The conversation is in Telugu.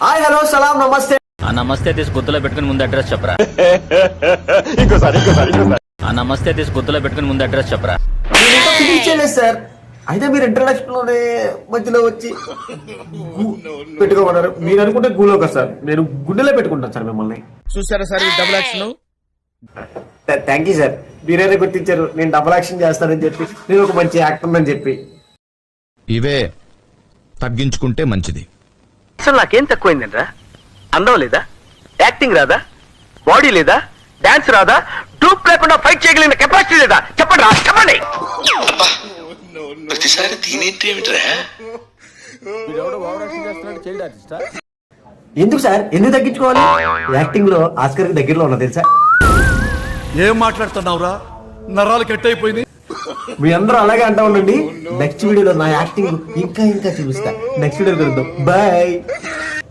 హాయ్ హలో సలాం నమస్తే. ఆ నమస్తే తీసి గుర్తులో పెట్టుకుని ముందు అడ్రస్ చెప్పరా. ఇంకోసారి ఆ నమస్తే తీసి గుర్తులో పెట్టుకుని ముందు అడ్రస్ చెప్పరా. నేను ఇంకా ఫినిష్ చేయలేదు సార్. అయితే మీరు ఇంట్రడక్షన్ లోనే మధ్యలో వచ్చి పెట్టుకోమన్నారు. మీరు అనుకుంటే గూలో కదా సార్, నేను గుండెలో పెట్టుకుంటాను సార్ మిమ్మల్ని. చూసారా sir double action. Thank you sir, మీరైనా గుర్తించారు నేను డబుల్ యాక్షన్ చేస్తానని చెప్పి, నేను ఒక మంచి యాక్టర్ అని చెప్పి. ఇవే తగ్గించుకుంటే మంచిది. అసలు నాకేం తక్కువైందంట్రా? అందం లేదా, యాక్టింగ్ రాదా, బాడీ లేదా, డాన్స్ రాదా, ట్రూప్ లేకుండా ఫైట్ చేయగలిగిన కెపాసిటీ లేదా? చెప్పండి రా, చెప్పండి. ప్రతిసారి దీనేంటి ఏమిట్రా? ఎందుకు సార్, ఎందుకు తగ్గించుకోవాలి? యాక్టింగ్ లో ఆస్కర్ కి దగ్గరలో ఉన్నా తెలుసా. ఏం మాట్లాడుతున్నావురా, నరాలు కట్ అయిపోయింది. మీ అందరూ అలాగే అంటా ఉండండి. నెక్స్ట్ వీడియోలో నా యాక్టింగ్ ఇంకా ఇంకా చూపిస్తా. నెక్స్ట్ వీడియో కలుద్దాం, బాయ్.